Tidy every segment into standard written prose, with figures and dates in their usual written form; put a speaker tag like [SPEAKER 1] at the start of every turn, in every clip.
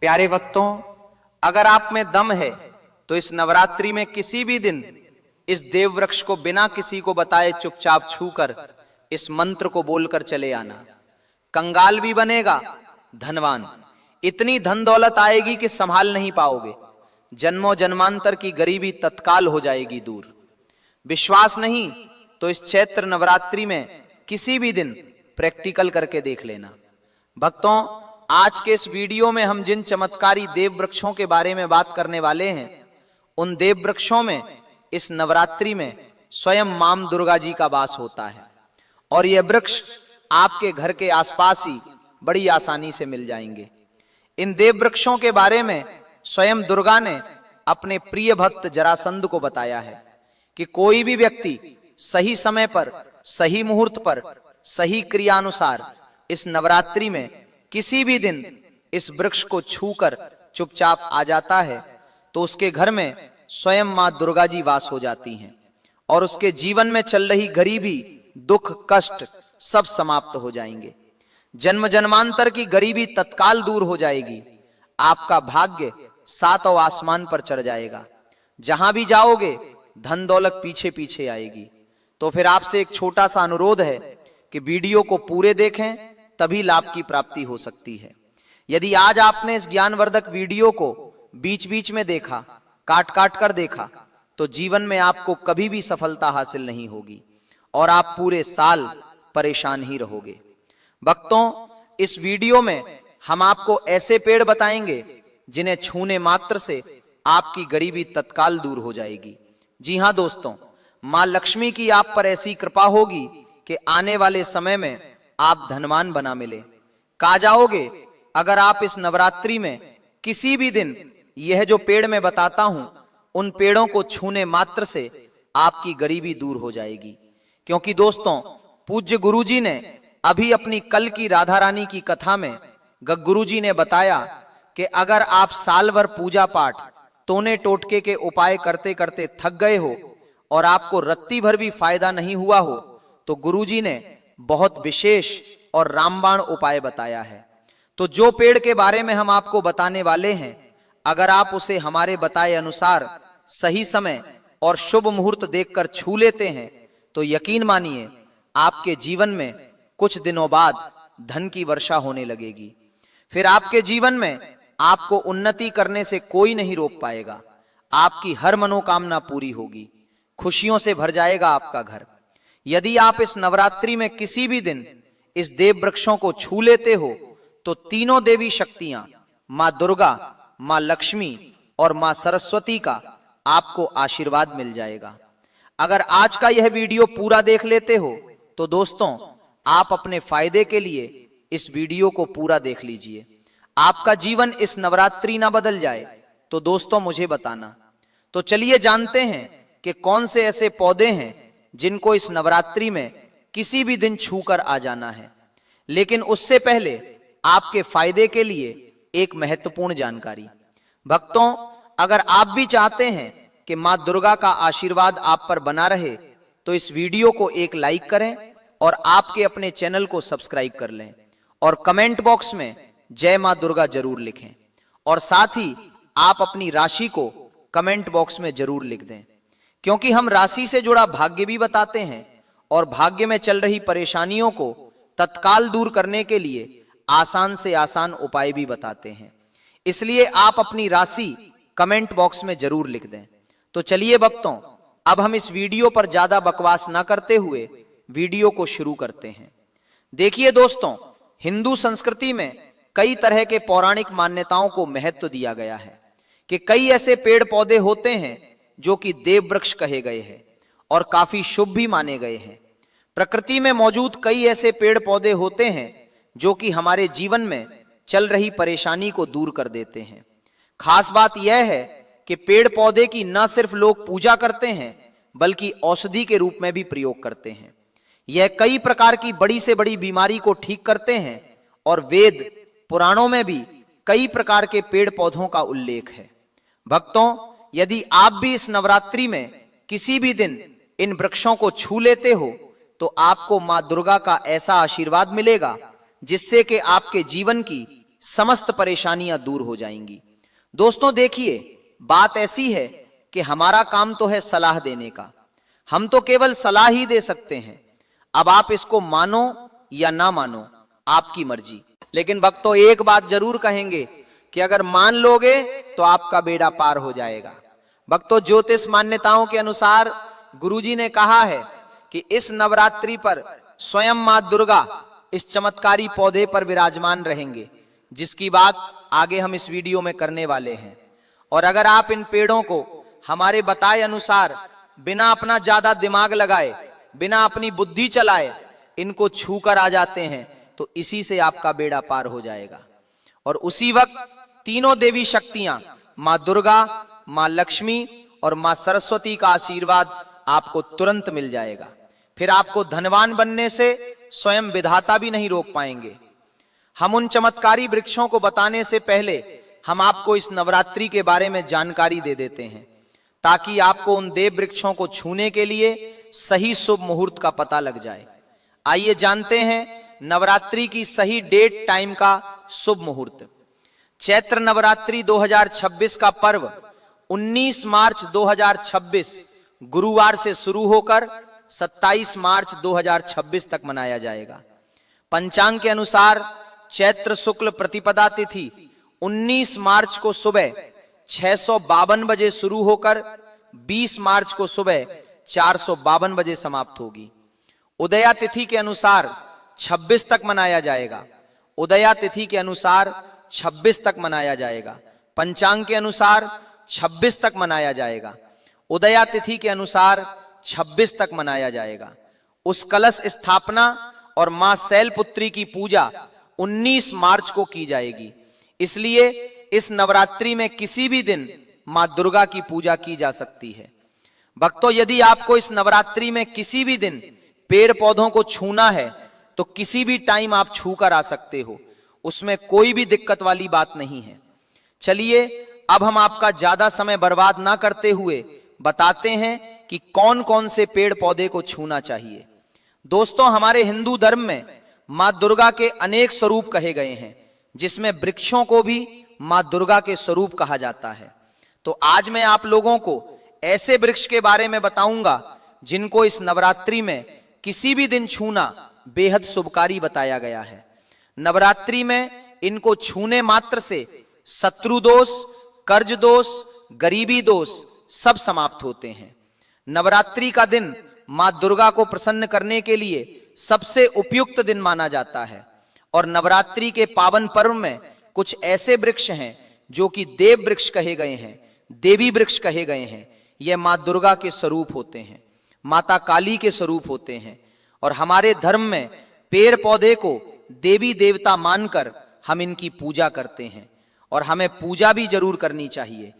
[SPEAKER 1] प्यारे भक्तों, अगर आप में दम है तो इस नवरात्रि में किसी भी दिन इस देव वृक्ष को बिना किसी को बताए चुपचाप छूकर इस मंत्र को बोलकर चले आना। कंगाल भी बनेगा धनवान, इतनी धन दौलत आएगी कि संभाल नहीं पाओगे। जन्मों जन्मांतर की गरीबी तत्काल हो जाएगी दूर। विश्वास नहीं तो इस चैत्र नवरात्रि में किसी भी दिन प्रैक्टिकल करके देख लेना। भक्तों, आज के इस वीडियो में हम जिन चमत्कारी देव वृक्षों के बारे में बात करने वाले हैं, उन देव वृक्षों में इस नवरात्रि में स्वयं मां दुर्गा जी का वास होता है और यह वृक्ष आपके घर के आसपास ही बड़ी आसानी से मिल जाएंगे। इन देव वृक्षों के बारे में स्वयं दुर्गा ने अपने प्रिय भक्त जरासंध को बताया है कि कोई भी व्यक्ति सही समय पर, सही मुहूर्त पर, सही क्रियानुसार इस नवरात्रि में किसी भी दिन इस वृक्ष को छूकर चुपचाप आ जाता है तो उसके घर में स्वयं मां दुर्गा जी वास हो जाती हैं और उसके जीवन में चल रही गरीबी, दुख, कष्ट सब समाप्त हो जाएंगे। जन्म जन्मांतर की गरीबी तत्काल दूर हो जाएगी। आपका भाग्य सातों आसमान पर चढ़ जाएगा। जहां भी जाओगे धन दौलत पीछे पीछे आएगी। तो फिर आपसे एक छोटा सा अनुरोध है कि वीडियो को पूरे देखें, तभी लाभ की प्राप्ति हो सकती है। यदि आज आपने इस ज्ञानवर्धक वीडियो को बीच बीच में देखा, काट काट कर देखा, तो जीवन में आपको कभी भी सफलता हासिल नहीं होगी और आप पूरे साल परेशान ही रहोगे। भक्तों, इस वीडियो में हम आपको ऐसे पेड़ बताएंगे जिन्हें छूने मात्र से आपकी गरीबी तत्काल दूर हो जाएगी। जी हां दोस्तों, मां लक्ष्मी की आप पर ऐसी कृपा होगी कि आने वाले समय में आप धनवान बना मिले। कहा जाओगे, अगर आप इस नवरात्रि में किसी भी दिन यह जो पेड़ मैं बताता हूं, उन पेड़ों को छूने मात्र से आपकी गरीबी दूर हो जाएगी। क्योंकि दोस्तों, पूज्य गुरु जी ने अभी अपनी कल की राधा रानी की कथा में गग्गुरु जी ने बताया कि अगर आप साल भर पूजा पाठ, टोने टोटके के उपाय करते करते थक गए हो और आपको रत्ती भर भी फायदा नहीं हुआ हो, तो गुरु जी ने बहुत विशेष और रामबाण उपाय बताया है। तो जो पेड़ के बारे में हम आपको बताने वाले हैं, अगर आप उसे हमारे बताए अनुसार सही समय और शुभ मुहूर्त देखकर छू लेते हैं तो यकीन मानिए आपके जीवन में कुछ दिनों बाद धन की वर्षा होने लगेगी। फिर आपके जीवन में आपको उन्नति करने से कोई नहीं रोक पाएगा। आपकी हर मनोकामना पूरी होगी, खुशियों से भर जाएगा आपका घर। यदि आप इस नवरात्रि में किसी भी दिन इस देव वृक्षों को छू लेते हो तो तीनों देवी शक्तियां, मां दुर्गा, मां लक्ष्मी और मां सरस्वती का आपको आशीर्वाद मिल जाएगा। अगर आज का यह वीडियो पूरा देख लेते हो तो दोस्तों, आप अपने फायदे के लिए इस वीडियो को पूरा देख लीजिए। आपका जीवन इस नवरात्रि ना बदल जाए तो दोस्तों मुझे बताना। तो चलिए जानते हैं कि कौन से ऐसे पौधे हैं जिनको इस नवरात्रि में किसी भी दिन छूकर आ जाना है। लेकिन उससे पहले आपके फायदे के लिए एक महत्वपूर्ण जानकारी। भक्तों, अगर आप भी चाहते हैं कि मां दुर्गा का आशीर्वाद आप पर बना रहे तो इस वीडियो को एक लाइक करें और आपके अपने चैनल को सब्सक्राइब कर लें और कमेंट बॉक्स में जय मां दुर्गा जरूर लिखें और साथ ही आप अपनी राशि को कमेंट बॉक्स में जरूर लिख दें, क्योंकि हम राशि से जुड़ा भाग्य भी बताते हैं और भाग्य में चल रही परेशानियों को तत्काल दूर करने के लिए आसान से आसान उपाय भी बताते हैं। इसलिए आप अपनी राशि कमेंट बॉक्स में जरूर लिख दें। तो चलिए भक्तों, अब हम इस वीडियो पर ज्यादा बकवास ना करते हुए वीडियो को शुरू करते हैं। देखिए दोस्तों, हिंदू संस्कृति में कई तरह के पौराणिक मान्यताओं को महत्व दिया गया है कि कई ऐसे पेड़ पौधे होते हैं जो कि देव वृक्ष कहे गए हैं और काफी शुभ भी माने गए हैं। प्रकृति में मौजूद कई ऐसे पेड़ पौधे होते हैं जो कि हमारे जीवन में चल रही परेशानी को दूर कर देते हैं। खास बात यह है कि पेड़ पौधे की न सिर्फ लोग पूजा करते हैं बल्कि औषधि के रूप में भी प्रयोग करते हैं। यह कई प्रकार की बड़ी से बड़ी बीमारी को ठीक करते हैं और वेद पुराणों में भी कई प्रकार के पेड़ पौधों का उल्लेख है। भक्तों, यदि आप भी इस नवरात्रि में किसी भी दिन इन वृक्षों को छू लेते हो तो आपको मां दुर्गा का ऐसा आशीर्वाद मिलेगा जिससे कि आपके जीवन की समस्त परेशानियां दूर हो जाएंगी। दोस्तों देखिए, बात ऐसी है कि हमारा काम तो है सलाह देने का, हम तो केवल सलाह ही दे सकते हैं। अब आप इसको मानो या ना मानो, आपकी मर्जी। लेकिन भक्तों एक बात जरूर कहेंगे कि अगर मान लोगे तो आपका बेड़ा पार हो जाएगा। भक्तों ज्योतिष मान्यताओं के अनुसार गुरुजी ने कहा है कि इस नवरात्रि पर स्वयं मां दुर्गा इस चमत्कारी पौधे पर विराजमान रहेंगे, जिसकी बात आगे हम इस वीडियो में करने वाले हैं। और अगर आप इन पेड़ों को हमारे बताए अनुसार बिना अपना ज्यादा दिमाग लगाए, बिना अपनी बुद्धि चलाए इनको छू कर आ जाते हैं तो इसी से आपका बेड़ा पार हो जाएगा। और उसी वक्त तीनों देवी शक्तियां, मां दुर्गा, मां लक्ष्मी और मां सरस्वती का आशीर्वाद आपको तुरंत मिल जाएगा। फिर आपको धनवान बनने से स्वयं विधाता भी नहीं रोक पाएंगे। हम उन चमत्कारी वृक्षों को बताने से पहले हम आपको इस नवरात्रि के बारे में जानकारी दे देते हैं, ताकि आपको उन देव वृक्षों को छूने के लिए सही शुभ मुहूर्त का पता लग जाए। आइए जानते हैं नवरात्रि की सही डेट टाइम का शुभ मुहूर्त। चैत्र नवरात्रि 2026 का पर्व 19 मार्च 2026 गुरुवार से शुरू होकर 27 मार्च 2026 तक मनाया जाएगा। पंचांग के अनुसार चैत्र शुक्ल प्रतिपदा तिथि 19 मार्च को सुबह 652 बजे शुरू होकर 20 मार्च को सुबह 452 बजे समाप्त होगी। उदया तिथि के अनुसार 26 तक मनाया जाएगा। उदया तिथि के अनुसार 26 तक मनाया जाएगा। पंचांग के अनुसार 26 तक मनाया जाएगा। उदया तिथि के अनुसार 26 तक मनाया जाएगा। उस कलश स्थापना और मां शैलपुत्री की पूजा 19 मार्च को की जाएगी। इसलिए इस नवरात्रि में किसी भी दिन मां दुर्गा की पूजा की जा सकती है। भक्तों यदि आपको इस नवरात्रि में किसी भी दिन पेड़ पौधों को छूना है तो किसी भी टाइम आप छू कर आ सकते हो, उसमें कोई भी दिक्कत वाली बात नहीं है। चलिए अब हम आपका ज्यादा समय बर्बाद ना करते हुए बताते हैं कि कौन कौन से पेड़ पौधे को छूना चाहिए। दोस्तों हमारे हिंदू धर्म में मां दुर्गा के अनेक स्वरूप कहे गए हैं, जिसमें वृक्षों को भी मां दुर्गा के स्वरूप कहा जाता है। तो आज मैं आप लोगों को ऐसे वृक्ष के बारे में बताऊंगा जिनको इस नवरात्रि में किसी भी दिन छूना बेहद शुभकारी बताया गया है। नवरात्रि में इनको छूने मात्र से शत्रु दोष, कर्ज दोष, गरीबी दोष सब समाप्त होते हैं। नवरात्रि का दिन मां दुर्गा को प्रसन्न करने के लिए सबसे उपयुक्त दिन माना जाता है। और नवरात्रि के पावन पर्व में कुछ ऐसे वृक्ष हैं जो कि देव वृक्ष कहे गए हैं, देवी वृक्ष कहे गए हैं। यह मां दुर्गा के स्वरूप होते हैं, माता काली के स्वरूप होते हैं। और हमारे धर्म में पेड़ पौधे को देवी देवता मानकर हम इनकी पूजा करते हैं और हमें पूजा भी जरूर करनी चाहिए।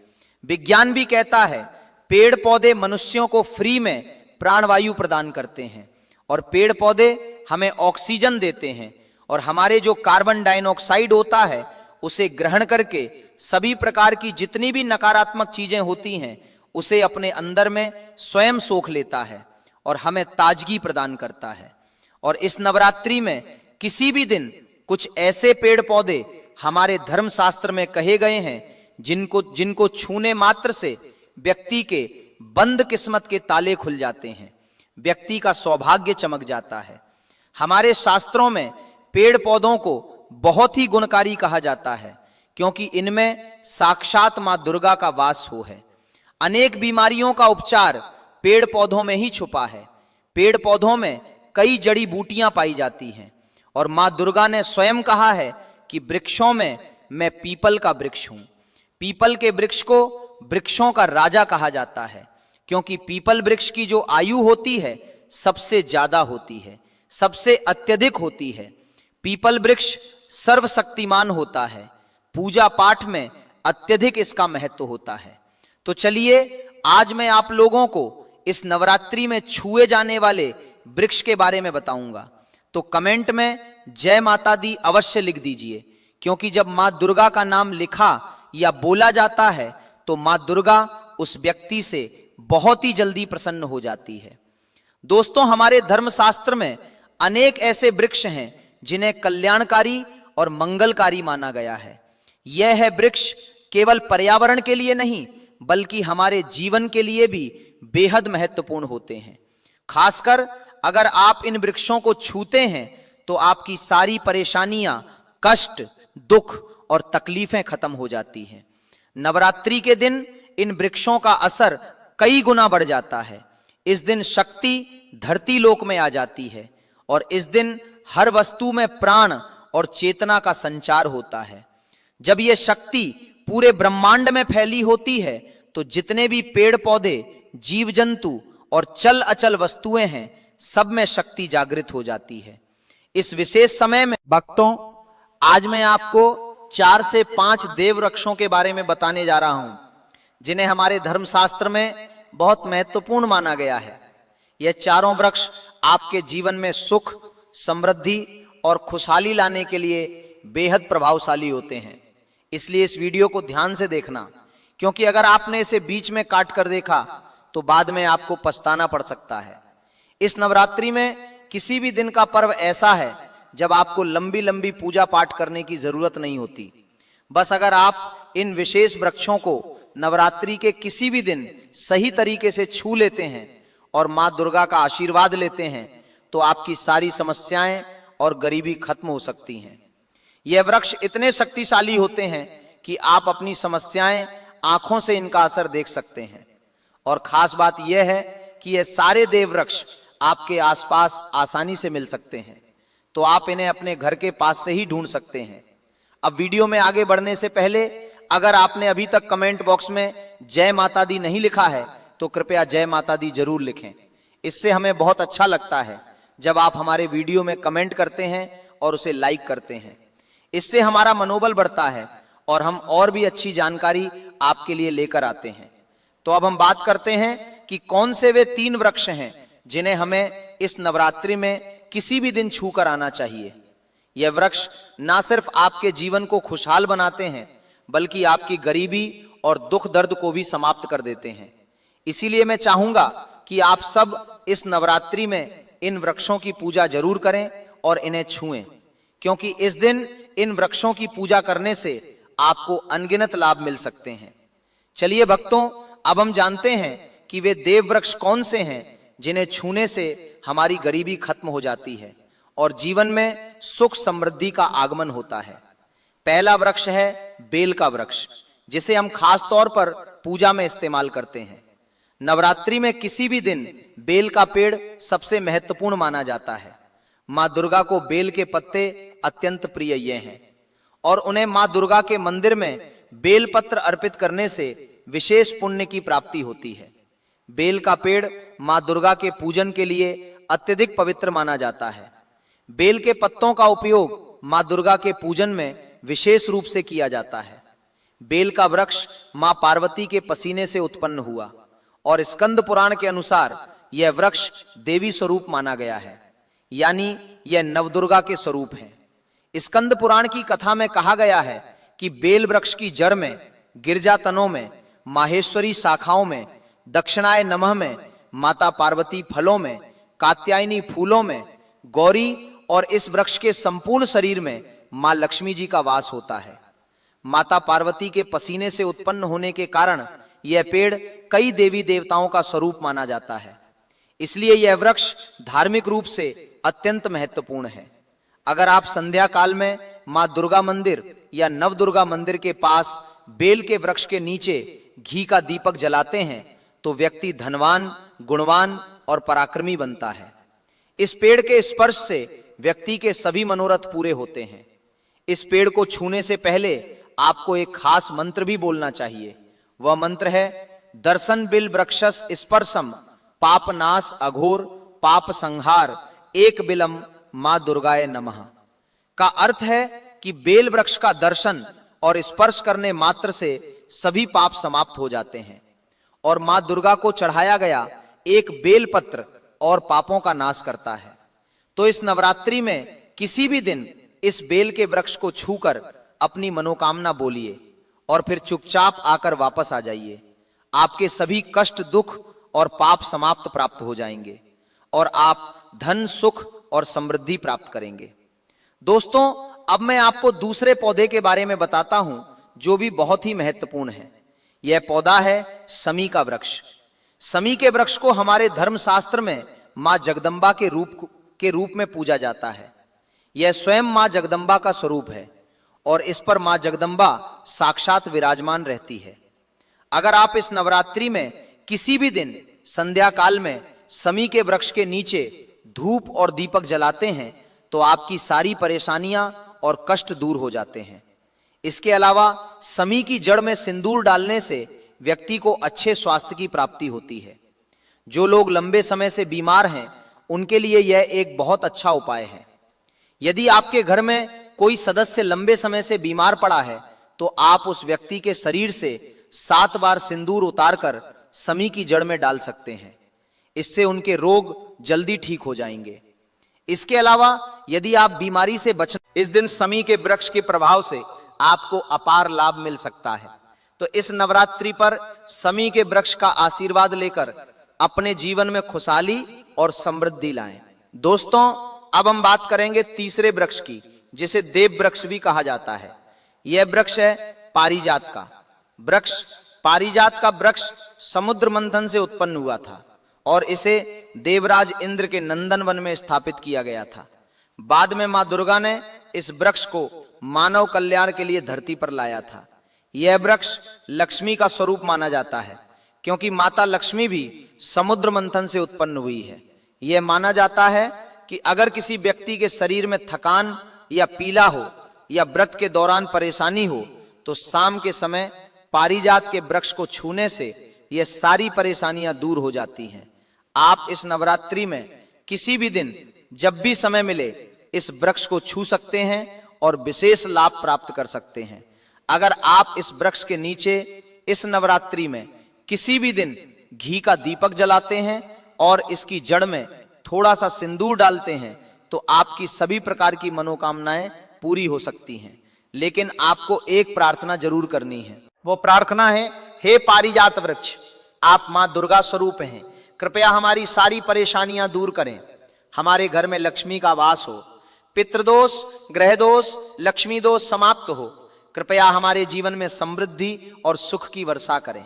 [SPEAKER 1] विज्ञान भी कहता है पेड़ पौधे मनुष्यों को फ्री में प्राणवायु प्रदान करते हैं और पेड़ पौधे हमें ऑक्सीजन देते हैं और हमारे जो कार्बन डाइऑक्साइड होता है उसे ग्रहण करके सभी प्रकार की जितनी भी नकारात्मक चीजें होती हैं उसे अपने अंदर में स्वयं सोख लेता है और हमें ताजगी प्रदान करता है। और इस नवरात्रि में किसी भी दिन कुछ ऐसे पेड़ पौधे हमारे धर्म शास्त्र में कहे गए हैं जिनको छूने मात्र से व्यक्ति के बंद किस्मत के ताले खुल जाते हैं, व्यक्ति का सौभाग्य चमक जाता है। हमारे शास्त्रों में पेड़ पौधों को बहुत ही गुणकारी कहा जाता है क्योंकि इनमें साक्षात मां दुर्गा का वास हो है। अनेक बीमारियों का उपचार पेड़ पौधों में ही छुपा है। पेड़ पौधों में कई जड़ी बूटियां पाई जाती हैं और मां दुर्गा ने स्वयं कहा है कि वृक्षों में मैं पीपल का वृक्ष हूं। पीपल के वृक्ष को वृक्षों का राजा कहा जाता है क्योंकि पीपल वृक्ष की जो आयु होती है सबसे ज्यादा होती है, सबसे अत्यधिक होती है। पीपल वृक्ष सर्वशक्तिमान होता है, पूजा पाठ में अत्यधिक इसका महत्व होता है। तो चलिए आज मैं आप लोगों को इस नवरात्रि में छुए जाने वाले वृक्ष के बारे में बताऊंगा। तो कमेंट में जय माता दी अवश्य लिख दीजिए क्योंकि जब मां दुर्गा का नाम लिखा या बोला जाता है तो मां दुर्गा उस व्यक्ति से बहुत ही जल्दी प्रसन्न हो जाती है। दोस्तों हमारे धर्मशास्त्र में अनेक ऐसे वृक्ष हैं जिन्हें कल्याणकारी और मंगलकारी माना गया है। यह है वृक्ष केवल पर्यावरण के लिए नहीं बल्कि हमारे जीवन के लिए भी बेहद महत्वपूर्ण होते हैं। खासकर अगर आप इन वृक्षों को छूते हैं तो आपकी सारी परेशानियां, कष्ट, दुख और तकलीफें खत्म हो जाती हैं। नवरात्रि के दिन इन वृक्षों का असर कई गुना बढ़ जाता है। इस दिन शक्ति धरती लोक में आ जाती है और इस दिन हर वस्तु में प्राण और चेतना का संचार होता है। जब यह शक्ति पूरे ब्रह्मांड में फैली होती है तो जितने भी पेड़ पौधे, जीव जंतु और चल अचल वस्तुएं हैं, सब में शक्ति जागृत हो जाती है। इस विशेष समय में भक्तों, आज मैं आपको 4 से 5 देव वृक्षों के बारे में बताने जा रहा हूं जिन्हें हमारे धर्मशास्त्र में बहुत महत्वपूर्ण माना गया है। यह चारों वृक्ष आपके जीवन में सुख, समृद्धि और खुशहाली लाने के लिए बेहद प्रभावशाली होते हैं। इसलिए इस वीडियो को ध्यान से देखना, क्योंकि अगर आपने इसे बीच में काट कर देखा तो बाद में आपको पछताना पड़ सकता है। इस नवरात्रि में किसी भी दिन का पर्व ऐसा है जब आपको लंबी लंबी पूजा पाठ करने की जरूरत नहीं होती। बस अगर आप इन विशेष वृक्षों को नवरात्रि के किसी भी दिन सही तरीके से छू लेते हैं और मां दुर्गा का आशीर्वाद लेते हैं तो आपकी सारी समस्याएं और गरीबी खत्म हो सकती हैं। यह वृक्ष इतने शक्तिशाली होते हैं कि आप अपनी समस्याएं आंखों से इनका असर देख सकते हैं। और खास बात यह है कि यह सारे देव वृक्ष आपके आसपास आसानी से मिल सकते हैं, तो आप इन्हें अपने घर के पास से ही ढूंढ सकते हैं। अब वीडियो में आगे बढ़ने से पहले अगर आपने अभी तक कमेंट बॉक्स में जय माता दी नहीं लिखा है तो कृपया जय माता दी जरूर लिखें। इससे हमें बहुत अच्छा लगता है जब आप हमारे वीडियो में कमेंट करते हैं और उसे लाइक करते हैं। इससे हमारा मनोबल बढ़ता है और हम और भी अच्छी जानकारी आपके लिए लेकर आते हैं। तो अब हम बात करते हैं कि कौन से वे 3 वृक्ष हैं जिन्हें हमें इस नवरात्रि में किसी भी दिन छू कर आना चाहिए। यह वृक्ष ना सिर्फ आपके जीवन को खुशहाल बनाते हैं बल्कि आपकी गरीबी और दुख दर्द को भी समाप्त कर देते हैं। इसीलिए मैं चाहूंगा कि आप सब इस नवरात्रि में इन वृक्षों की पूजा जरूर करें और इन्हें छुएं, क्योंकि इस दिन इन वृक्षों की पूजा करने से आपको अनगिनत लाभ मिल सकते हैं। चलिए भक्तों, अब हम जानते हैं कि वे देव वृक्ष कौन से हैं जिन्हें छूने से हमारी गरीबी खत्म हो जाती है और जीवन में सुख समृद्धि का आगमन होता है। पहला वृक्ष है बेल का वृक्ष, जिसे हम खास तौर पर पूजा में इस्तेमाल करते हैं। नवरात्रि में किसी भी दिन बेल का पेड़ सबसे महत्वपूर्ण माना जाता है। मां दुर्गा को बेल के पत्ते अत्यंत प्रिय ये हैं और उन्हें मां दुर्गा के मंदिर में बेल पत्र अर्पित करने से विशेष पुण्य की प्राप्ति होती है। बेल का पेड़ मां दुर्गा के पूजन के लिए अत्यधिक पवित्र माना जाता है। बेल के पत्तों का उपयोग मां दुर्गा के पूजन में विशेष रूप से किया जाता है। बेल का वृक्ष मां पार्वती के पसीने से उत्पन्न हुआ और स्कंद पुराण के अनुसार यह वृक्ष देवी स्वरूप माना गया है, यानी यह नवदुर्गा के स्वरूप है। स्कंद पुराण की कथा में कहा गया है कि बेल वृक्ष की जड़ में, गिरजा तनों में, माहेश्वरी शाखाओं में, दक्षिणाय नमः में, माता पार्वती फलों में, कात्यायनी फूलों में, गौरी और इस वृक्ष के संपूर्ण शरीर में मां लक्ष्मी जी का वास होता है। माता पार्वती के पसीने से उत्पन्न होने के कारण यह पेड़ कई देवी देवताओं का स्वरूप माना जाता है। इसलिए यह वृक्ष धार्मिक रूप से अत्यंत महत्वपूर्ण है। अगर आप संध्या काल में मां दुर्गा मंदिर या नव दुर्गा मंदिर के पास बेल के वृक्ष के नीचे घी का दीपक जलाते हैं तो व्यक्ति धनवान, गुणवान और पराक्रमी बनता है। इस पेड़ के स्पर्श से व्यक्ति के सभी मनोरथ पूरे होते हैं। इस पेड़ को छूने से पहले आपको एक खास मंत्र भी बोलना चाहिए। वह मंत्र है दर्शन बिल वृक्षस स्पर्शम पाप नाश अघोर पाप संहार एक बिलम मां दुर्गाए नमः। का अर्थ है कि बेल वृक्ष का दर्शन और स्पर्श करने मात्र से सभी पाप समाप्त हो जाते हैं और मां दुर्गा को चढ़ाया गया एक बेल पत्र और पापों का नाश करता है। तो इस नवरात्रि में किसी भी दिन इस बेल के वृक्ष को छूकर अपनी मनोकामना बोलिए और फिर चुपचाप आकर वापस आ जाइए। आपके सभी कष्ट, दुख और पाप समाप्त प्राप्त हो जाएंगे और आप धन, सुख और समृद्धि प्राप्त करेंगे। दोस्तों, अब मैं आपको दूसरे पौधे के बारे में बताता हूं जो भी बहुत ही महत्वपूर्ण है। यह पौधा है समी का वृक्ष। समी के वृक्ष को हमारे धर्मशास्त्र में मां जगदंबा के रूप में पूजा जाता है। यह स्वयं मां जगदंबा का स्वरूप है और इस पर मां जगदंबा साक्षात विराजमान रहती है। अगर आप इस नवरात्रि में किसी भी दिन संध्या काल में समी के वृक्ष के नीचे धूप और दीपक जलाते हैं तो आपकी सारी परेशानियां और कष्ट दूर हो जाते हैं। इसके अलावा समी की जड़ में सिंदूर डालने से व्यक्ति को अच्छे स्वास्थ्य की प्राप्ति होती है। जो लोग लंबे समय से बीमार हैं उनके लिए यह एक बहुत अच्छा उपाय है। यदि आपके घर में कोई सदस्य लंबे समय से बीमार पड़ा है तो आप उस व्यक्ति के शरीर से 7 बार सिंदूर उतारकर समी की जड़ में डाल सकते हैं। इससे उनके रोग जल्दी ठीक हो जाएंगे। इसके अलावा यदि आप बीमारी से बचना, इस दिन समी के वृक्ष के प्रभाव से आपको अपार लाभ मिल सकता है। तो इस नवरात्रि पर समी के वृक्ष का आशीर्वाद लेकर अपने जीवन में खुशहाली और समृद्धि लाएं। दोस्तों, अब हम बात करेंगे तीसरे वृक्ष की, जिसे देव वृक्ष भी कहा जाता है। यह वृक्ष है पारिजात का वृक्ष। पारिजात का वृक्ष समुद्र मंथन से उत्पन्न हुआ था और इसे देवराज इंद्र के नंदन वन में स्थापित किया गया था। बाद में मां दुर्गा ने इस वृक्ष को मानव कल्याण के लिए धरती पर लाया था। यह वृक्ष लक्ष्मी का स्वरूप माना जाता है क्योंकि माता लक्ष्मी भी समुद्र मंथन से उत्पन्न हुई है। यह माना जाता है कि अगर किसी व्यक्ति के शरीर में थकान या पीला हो या व्रत के दौरान परेशानी हो तो शाम के समय पारिजात के वृक्ष को छूने से यह सारी परेशानियां दूर हो जाती हैं। आप इस नवरात्रि में किसी भी दिन जब भी समय मिले इस वृक्ष को छू सकते हैं और विशेष लाभ प्राप्त कर सकते हैं। अगर आप इस वृक्ष के नीचे इस नवरात्रि में किसी भी दिन घी का दीपक जलाते हैं और इसकी जड़ में थोड़ा सा सिंदूर डालते हैं तो आपकी सभी प्रकार की मनोकामनाएं पूरी हो सकती हैं। लेकिन आपको एक प्रार्थना जरूर करनी है। वो प्रार्थना है, हे पारिजात वृक्ष, आप मां दुर्गा स्वरूप हैं, कृपया हमारी सारी परेशानियां दूर करें। हमारे घर में लक्ष्मी का वास हो, पितृदोष, ग्रह दोष, लक्ष्मी दोष समाप्त हो। कृपया हमारे जीवन में समृद्धि और सुख की वर्षा करें।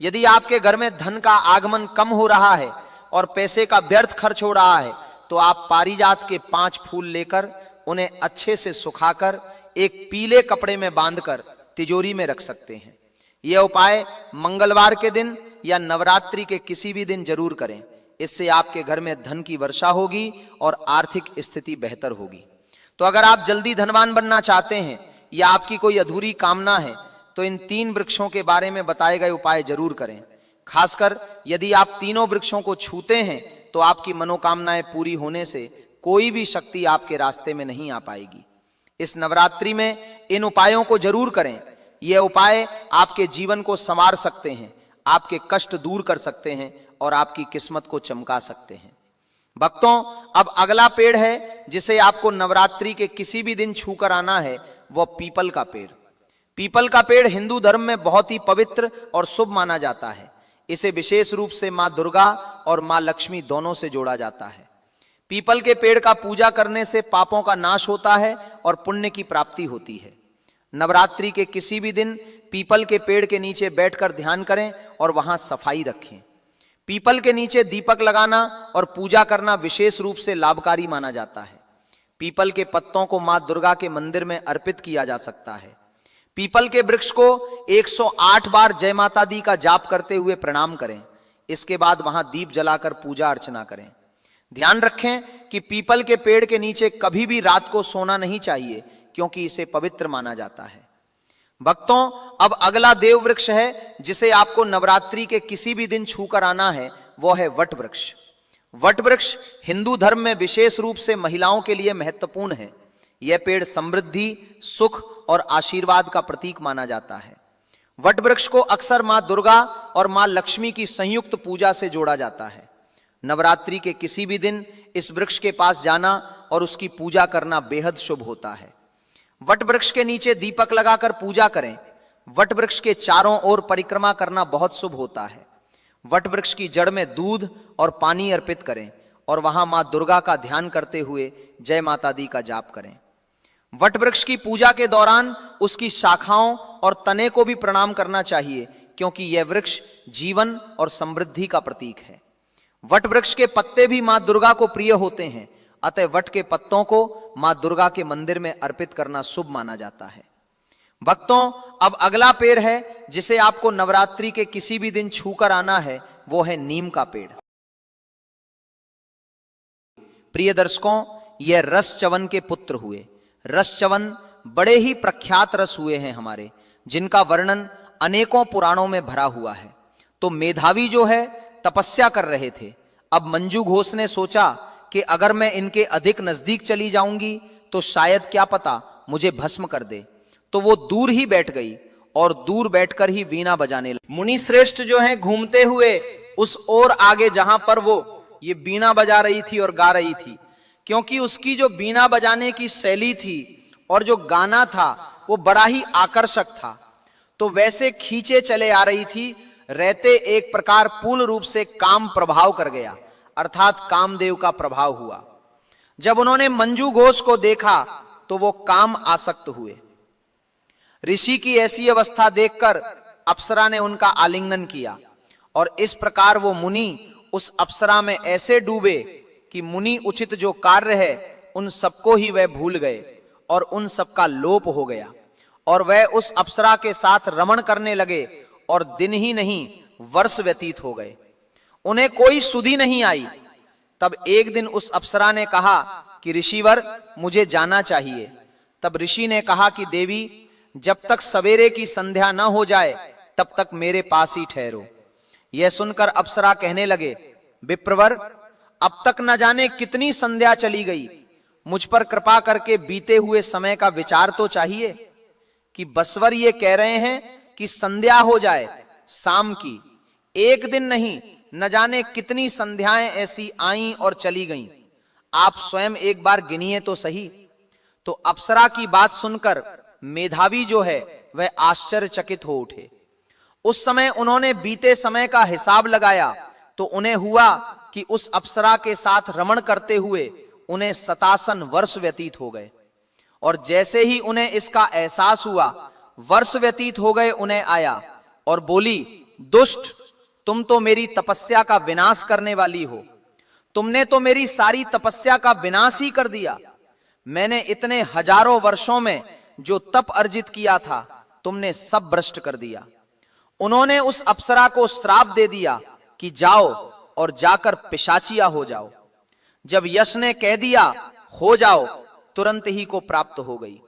[SPEAKER 1] यदि आपके घर में धन का आगमन कम हो रहा है और पैसे का व्यर्थ खर्च हो रहा है तो आप पारिजात के 5 फूल लेकर उन्हें अच्छे से सुखाकर एक पीले कपड़े में बांधकर तिजोरी में रख सकते हैं। यह उपाय मंगलवार के दिन या नवरात्रि के किसी भी दिन जरूर करें। इससे आपके घर में धन की वर्षा होगी और आर्थिक स्थिति बेहतर होगी। तो अगर आप जल्दी धनवान बनना चाहते हैं या आपकी कोई अधूरी कामना है तो इन 3 वृक्षों के बारे में बताए गए उपाय जरूर करें। खासकर यदि आप तीनों वृक्षों को छूते हैं तो आपकी मनोकामनाएं पूरी होने से कोई भी शक्ति आपके रास्ते में नहीं आ पाएगी। इस नवरात्रि में इन उपायों को जरूर करें। यह उपाय आपके जीवन को संवार सकते हैं, आपके कष्ट दूर कर सकते हैं और आपकी किस्मत को चमका सकते हैं। भक्तों, अब अगला पेड़ है जिसे आपको नवरात्रि के किसी भी दिन छू कर आना है, वह पीपल का पेड़। पीपल का पेड़ हिंदू धर्म में बहुत ही पवित्र और शुभ माना जाता है। इसे विशेष रूप से मां दुर्गा और मां लक्ष्मी दोनों से जोड़ा जाता है। पीपल के पेड़ का पूजा करने से पापों का नाश होता है और पुण्य की प्राप्ति होती है। नवरात्रि के किसी भी दिन पीपल के पेड़ के नीचे बैठकर ध्यान करें और वहां सफाई रखें। पीपल के नीचे दीपक लगाना और पूजा करना विशेष रूप से लाभकारी माना जाता है। पीपल के पत्तों को मां दुर्गा के मंदिर में अर्पित किया जा सकता है। पीपल के वृक्ष को 108 बार जय माता दी का जाप करते हुए प्रणाम करें। इसके बाद वहां दीप जलाकर पूजा अर्चना करें। ध्यान रखें कि पीपल के पेड़ के नीचे कभी भी रात को सोना नहीं चाहिए क्योंकि इसे पवित्र माना जाता है। भक्तों, अब अगला देव वृक्ष है जिसे आपको नवरात्रि के किसी भी दिन छूकर आना है, वो है वट वृक्ष। वट वृक्ष हिंदू धर्म में विशेष रूप से महिलाओं के लिए महत्वपूर्ण है। यह पेड़ समृद्धि, सुख और आशीर्वाद का प्रतीक माना जाता है। वट वृक्ष को अक्सर मां दुर्गा और मां लक्ष्मी की संयुक्त पूजा से जोड़ा जाता है। नवरात्रि के किसी भी दिन इस वृक्ष के पास जाना और उसकी पूजा करना बेहद शुभ होता है। वट वृक्ष के नीचे दीपक लगाकर पूजा करें। वट वृक्ष के चारों ओर परिक्रमा करना बहुत शुभ होता है। वट वृक्ष की जड़ में दूध और पानी अर्पित करें और वहां मां दुर्गा का ध्यान करते हुए जय माता दी का जाप करें। वट वृक्ष की पूजा के दौरान उसकी शाखाओं और तने को भी प्रणाम करना चाहिए, क्योंकि यह वृक्ष जीवन और समृद्धि का प्रतीक है। वट वृक्ष के पत्ते भी मां दुर्गा को प्रिय होते हैं, अतः वट के पत्तों को मां दुर्गा के मंदिर में अर्पित करना शुभ माना जाता है। भक्तों, अब अगला पेड़ है जिसे आपको नवरात्रि के किसी भी दिन छूकर आना है, वो है नीम का पेड़। प्रिय दर्शकों, यह रस च्यवन के पुत्र हुए। रस च्यवन बड़े ही प्रख्यात रस हुए हैं हमारे, जिनका वर्णन अनेकों पुराणों में भरा हुआ है। तो मेधावी जो है तपस्या कर रहे थे। अब मंजू घोष ने सोचा कि अगर मैं इनके अधिक नजदीक चली जाऊंगी तो शायद क्या पता मुझे भस्म कर दे। तो वो दूर ही बैठ गई और दूर बैठकर ही वीणा बजाने लगी। मुनि श्रेष्ठ जो है घूमते हुए उस ओर आगे जहां पर वो ये वीणा बजा रही थी और गा रही थी, क्योंकि उसकी जो वीणा बजाने की शैली थी और जो गाना था वो बड़ा ही आकर्षक था, तो वैसे खींचे चले आ रही थी। रहते एक प्रकार पूर्ण रूप से काम प्रभाव कर गया, अर्थात कामदेव का प्रभाव हुआ। जब उन्होंने मंजू घोष को देखा तो वो काम आसक्त हुए। ऋषि की ऐसी अवस्था देखकर अप्सरा ने उनका आलिंगन किया और इस प्रकार वो मुनि उस अप्सरा में ऐसे डूबे कि मुनि उचित जो कार्य है उन सबको ही वह भूल गए और उन सबका लोप हो गया, और वह उस अप्सरा के साथ रमण करने लगे और दिन ही नहीं वर्ष व्यतीत हो गए। उन्हें कोई सुधि नहीं आई। तब एक दिन उस अप्सरा ने कहा कि ऋषिवर, मुझे जाना चाहिए। तब ऋषि ने कहा कि देवी, जब तक सवेरे की संध्या न हो जाए तब तक मेरे पास ही ठहरो। यह सुनकर अप्सरा कहने लगे, विप्रवर, अब तक न जाने कितनी संध्या चली गई, मुझ पर कृपा करके बीते हुए समय का विचार तो चाहिए। कि बसवर ये कह रहे हैं कि संध्या हो जाए शाम की, एक दिन नहीं, न जाने कितनी संध्याएं ऐसी आईं और चली गईं, आप स्वयं एक बार गिनिए तो सही। तो अप्सरा की बात सुनकर मेधावी जो है वह आश्चर्यचकित हो उठे। उस समय उन्होंने बीते समय का हिसाब लगाया तो उन्हें हुआ कि उस अप्सरा के साथ रमण करते हुए उन्हें 57 वर्ष व्यतीत हो गए, और जैसे ही उन्हें इसका एहसास हुआ, वर्ष व्यतीत हो गए उन्हें आया और बोली, दुष्ट, तुम तो मेरी तपस्या का विनाश करने वाली हो। तुमने तो मेरी सारी तपस्या का विनाश ही कर दिया। मैंने इतने हजारों वर्षों में जो तप अर्जित किया था तुमने सब भ्रष्ट कर दिया। उन्होंने उस अप्सरा को श्राप दे दिया कि जाओ और जाकर पिशाचिया हो जाओ। जब यश ने कह दिया हो जाओ, तुरंत ही को प्राप्त हो गई।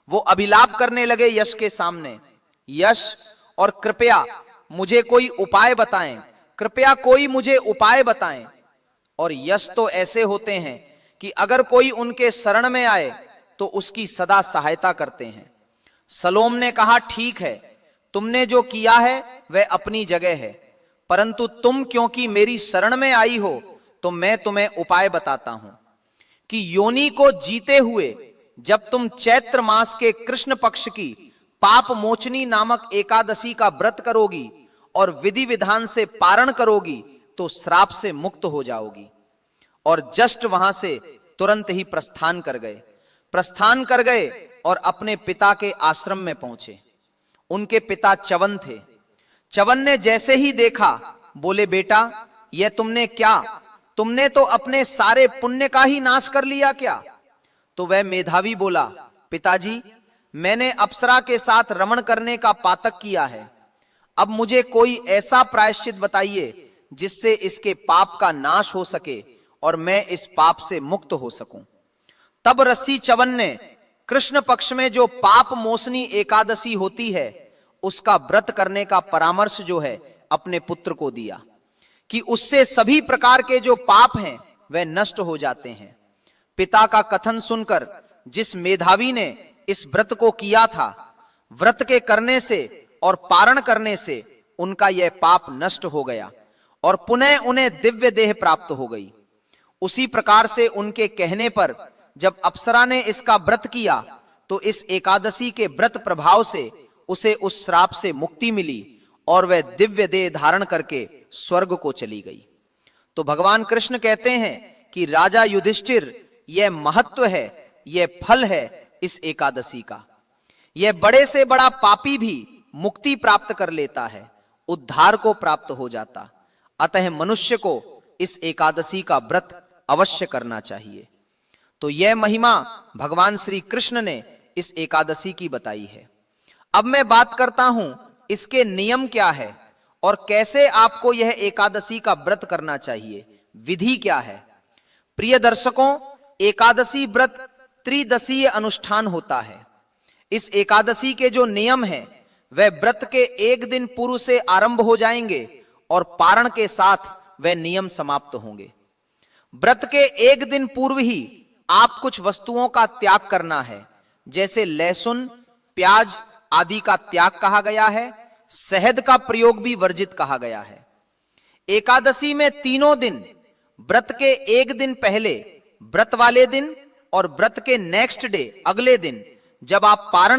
[SPEAKER 1] वो अभिलाप करने लगे यश के सामने, यश, और कृपया मुझे कोई उपाय बताएं, कृपया कोई मुझे उपाय बताएं। और यश तो ऐसे होते हैं कि अगर कोई उनके शरण में आए तो उसकी सदा सहायता करते हैं। सलोम ने कहा, ठीक है, तुमने जो किया है वह अपनी जगह है, परंतु तुम क्योंकि मेरी शरण में आई हो तो मैं तुम्हें उपाय बताता हूं कि योनि को जीते हुए जब तुम चैत्र मास के कृष्ण पक्ष की पाप मोचनी नामक एकादशी का व्रत करोगी और विधि विधान से पारण करोगी तो श्राप से मुक्त हो जाओगी। और जस्ट वहां से तुरंत ही प्रस्थान कर गए और अपने पिता के आश्रम में पहुंचे। उनके पिता च्यवन थे। च्यवन ने जैसे ही देखा बोले, बेटा, यह तुमने क्या, तुमने तो अपने सारे पुण्य का ही नाश कर लिया क्या? तो वह मेधावी बोला, पिताजी, मैंने अप्सरा के साथ रमण करने का पातक किया है। अब मुझे कोई ऐसा प्रायश्चित बताइए जिससे इसके पाप का नाश हो सके और मैं इस पाप से मुक्त हो सकूं। तब ऋषि च्यवन ने कृष्ण पक्ष में जो पाप मोचनी एकादशी होती है उसका व्रत करने का परामर्श जो है अपने पुत्र को दिया कि उससे सभी प्रकार के जो पाप हैं वह नष्ट हो जाते हैं। पिता का कथन सुनकर जिस मेधावी ने इस व्रत को किया था, व्रत के करने से और पारण करने से उनका यह पाप नष्ट हो गया और पुनः उन्हें दिव्य देह प्राप्त हो गई। उसी प्रकार से उनके कहने पर जब अप्सरा ने इसका व्रत किया तो इस एकादशी के व्रत प्रभाव से उसे उस श्राप से मुक्ति मिली और वह दिव्य देह धारण करके स्वर्ग को चली गई। तो भगवान कृष्ण कहते हैं कि राजा युधिष्ठिर, यह महत्व है, यह फल है इस एकादशी का। यह बड़े से बड़ा पापी भी मुक्ति प्राप्त कर लेता है, उद्धार को प्राप्त हो जाता। अतः मनुष्य को इस एकादशी का व्रत अवश्य करना चाहिए। तो यह महिमा भगवान श्री कृष्ण ने इस एकादशी की बताई है। अब मैं बात करता हूं इसके नियम क्या है और कैसे आपको यह एकादशी का व्रत करना चाहिए, विधि क्या है। प्रिय दर्शकों, एकादशी व्रत त्रिदशीय अनुष्ठान होता है। इस एकादशी के जो नियम हैं वह व्रत के एक दिन पूर्व से आरंभ हो जाएंगे और पारण के साथ वह नियम समाप्त होंगे। व्रत के एक दिन पूर्व ही आप कुछ वस्तुओं का त्याग करना है, जैसे लहसुन, प्याज आदि का त्याग कहा गया है। शहद का प्रयोग भी वर्जित कहा गया है। एकादशी में तीनों दिन, व्रत के एक दिन पहले, व्रत वाले दिन और व्रत के नेक्स्ट डे अगले दिन जब आप पारण